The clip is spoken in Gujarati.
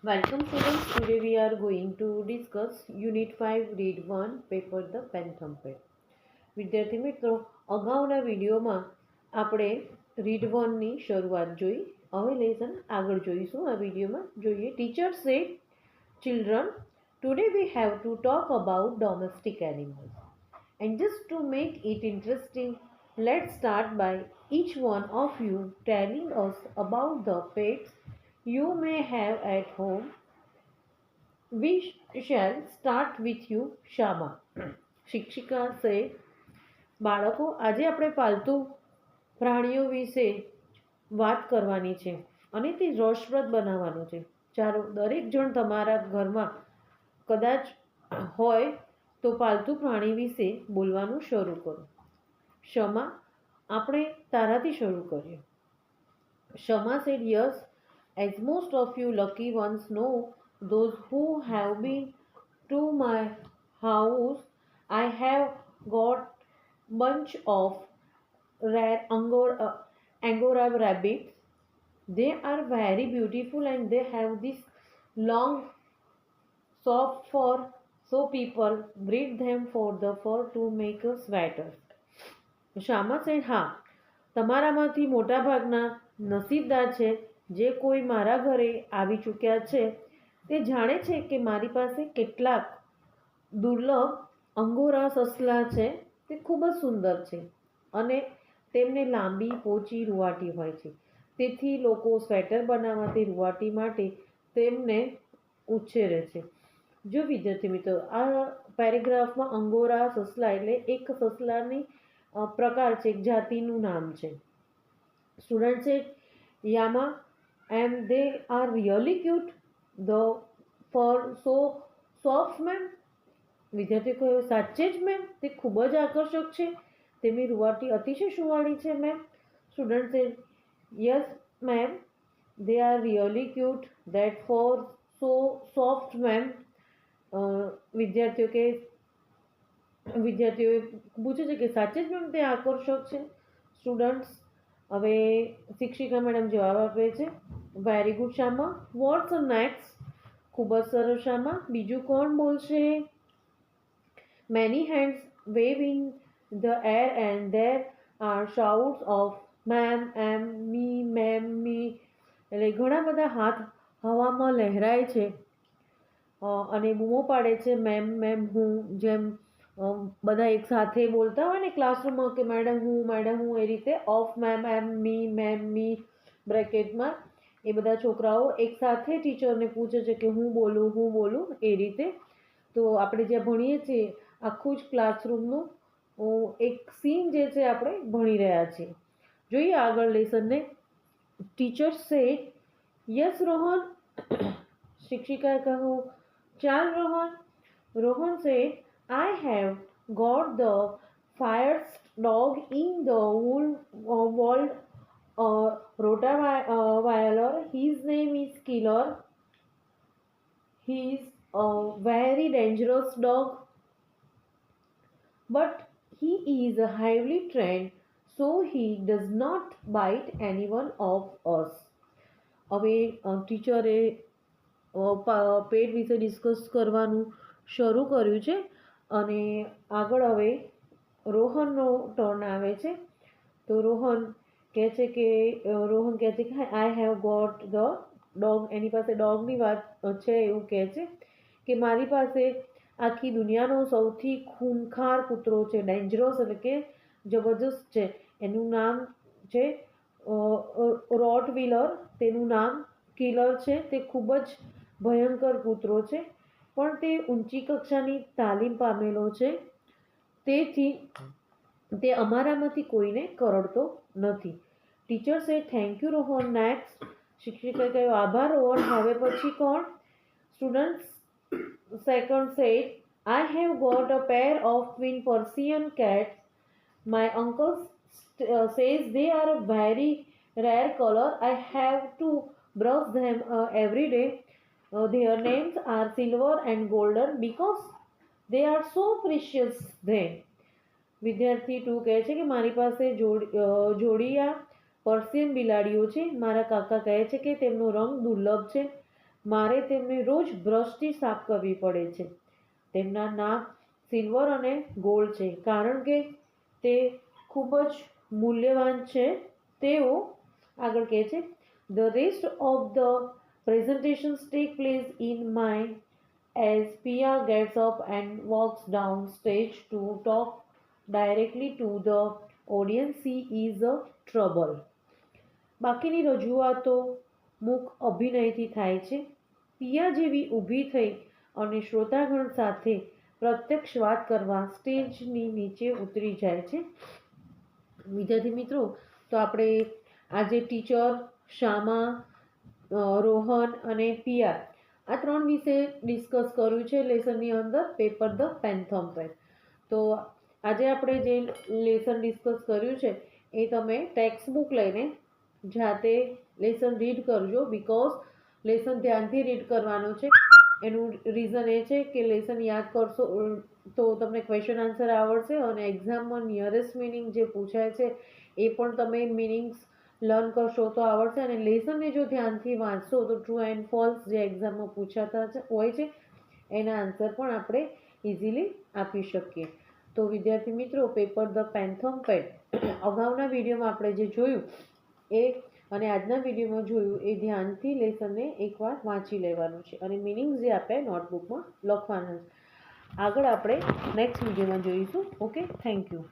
Welcome students. Today we are going to discuss Unit 5 Read 1 paper The Pen Thumpet. વિદ્યાર્થી મિત્રો, અગાઉના વિડીયોમાં આપણે રીડ 1 ની શરૂઆત જોઈ. હવે લેસન આગળ જોઈશું. આ વિડીયોમાં જોઈએ. Teacher said, children, today we have to talk about domestic animals. And just to make it interesting, let's start by each one of you telling us about the pets you may have at home. We shall start with you, Shama. શિક્ષિકા સે બાળકો, આજે આપણે પાલતુ પ્રાણીઓ વિશે વાત કરવાની છે અને તે રસપ્રદ બનાવવાનું છે. ચાલો, દરેક જણ તમારા ઘરમાં કદાચ હોય તો પાલતુ પ્રાણી વિશે બોલવાનું શરૂ કરો. શમા, આપણે તારાથી શરૂ કરીએ. Shama said yes, as most of you lucky ones know, those who have been to my house, I have got bunch of rare Angora rabbits. They are very beautiful and they have this long soft fur, so people breed them for the fur to make a sweater. Shama said, હા, તમારામાંથી મોટાભાગના નસીબદાર છે જે કોઈ મારા ઘરે આવી ચૂક્યા છે તે જાણે છે કે મારી પાસે કેટલાક દુર્લભ અંગોરા સસલા છે. તે ખૂબ જ સુંદર છે અને તેમને લાંબી પોચી રૂંવાટી હોય છે. તેથી લોકો સ્વેટર બનાવવા તે રૂંવાટી માટે તેમને ઉછેરે છે. જો વિદ્યાર્થી મિત્રો, આ પેરેગ્રાફમાં અંગોરા સસલા એટલે એક સસલાની પ્રકાર છે, એક જાતિનું નામ છે. સ્ટુડન્ટ છે Yama, and they are really cute. The fur so soft, ma'am. વિદ્યાર્થી કહે, સાચે જ મેમ, તે ખૂબ જ આકર્ષક છે. તેમની રૂવાટી અતિશય સુંવાળી છે મેમ. સ્ટુડન્ટ છે yes ma'am, they are really cute. That fur so soft, ma'am. વિદ્યાર્થીઓએ પૂછે છે કે સાચે જ મેમ તે આકર્ષક છે. સ્ટુડન્ટ્સ, હવે શિક્ષિકા મેડમ જવાબ આપે છે. Very good Shama, what's next? ખૂબ જ સરસ શામા, બીજું કોણ બોલશે? Many hands wave in the air and there are shouts of ma'am, am, me, ma'am, me. એટલે ઘણા બધા હાથ હવામાં લહેરાય છે અને બૂમો પાડે છે મેમ, મેમ, હું. જેમ બધા એક સાથે બોલતા હોય ને ક્લાસરૂમમાં કે મેડમ હું, એ રીતે ઓફ મેમ, એમ, મી, મેમ, મી બ્રેકેટમાં એ બધા છોકરાઓ એક સાથે ટીચરને પૂછે છે કે હું બોલું એ રીતે. તો આપણે જ્યાં ભણીએ છીએ આખું જ ક્લાસરૂમનું એક સીન જે છે આપણે ભણી રહ્યા છીએ. જોઈએ આગળ લેસનને. Teacher said yes Rohan. શિક્ષિકાએ કહ્યું, ચાલ Rohan. Rohan said, I have got the fiercest dog in the whole world, Rottweiler. His name is Killer. He is a very dangerous dog, but he is highly trained, so he does not bite anyone of us. હવે ટીચરે પેટ વિશે ડિસ્કસ કરવાનું શરૂ કર્યું છે અને આગળ હવે રોહનનો ટર્ન આવે છે. તો રોહન કહે છે કે I have got the dog. એની પાસે ડોગની વાત છે એવું કહે છે કે મારી પાસે આખી દુનિયાનો સૌથી ખૂનખાર કૂતરો છે. ડેન્જરસ એટલે કે જબરજસ્ત છે. એનું નામ છે રોટવીલર. તેનું નામ કિલર છે. તે ખૂબ જ ભયંકર કૂતરો છે, પણ તે ઊંચી કક્ષાની તાલીમ પામેલો છે. તેથી તે અમારામાંથી કોઈને કરડતો નથી. Teacher say thank you Rohan, next? શિક્ષિકાએ કહ્યું, આભાર રોહન, હવે પછી કોણ? Students second said, I have got a pair of twin Persian cats. My uncle says they are a very rare color. I have to brush them every day. Their names are Silver and Golden because they are so precious then. વિદ્યાર્થી 2 કહે છે કે મારી પાસે જોડિયા પર્શિયન બિલાડીઓ છે. મારા કાકા કહે છે કે તેમનો રંગ દુર્લભ છે. મારે તેમને રોજ બ્રશથી સાફ કરવી પડે છે. તેમના નાક સિલ્વર અને ગોલ્ડ છે કારણ કે તે ખૂબ જ મૂલ્યવાન છે. તેઓ આગળ કહે છે, the rest of the presentations take place in mind as Pia gets up and walks down stage to talk directly to the audience. She is a trouble. બાકીની રજૂઆતો મુખ અભિનયથી થાય છે. પિયા જેવી ઊભી થઈ અને શ્રોતાગણ સાથે પ્રત્યક્ષ વાત કરવા સ્ટેજની નીચે ઉતરી જાય છે. વિદ્યાર્થી મિત્રો, તો આપણે આજે ટીચર, શ્યામા, રોહન અને પિયા આ ત્રણ વિશે ડિસ્કસ કર્યું છે લેસનની અંદર પેપર ધ પેન્થમ પેન. તો આજે આપણે જે લેસન ડિસ્કસ કર્યું છે એ તમે ટેક્સ્ટ બુક લઈને જાતે લેસન રીડ કરજો. બીકોઝ લેસન ધ્યાનથી રીડ કરવાનું છે. એનું રીઝન એ છે કે લેસન યાદ કરશો તો તમને ક્વેશ્ચન આન્સર આવડશે અને એક્ઝામમાં નિયરેસ્ટ મિનિંગ જે પૂછાય છે એ પણ તમે મિનિંગ્સ લર્ન કરશો તો આવડશે. અને લેસનને જો ધ્યાનથી વાંચશો તો ટ્રુ એન્ડ ફોલ્સ જે એક્ઝામમાં પૂછાતા હોય છે એના આન્સર પણ આપણે ઇઝીલી આપી શકીએ. તો વિદ્યાર્થી મિત્રો, પેપર ધ પેન્થમ પેન અગાઉના વિડીયોમાં આપણે જે જોયું એ અને આજના વિડીયોમાં જોયું એ ધ્યાનથી લેસનને એકવાર વાંચી લેવાનું છે અને મિનિંગ્સ જે આપણે નોટબુકમાં લખવાના છે. આગળ આપણે નેક્સ્ટ વિડીયોમાં જોઈશું. Okay, thank you.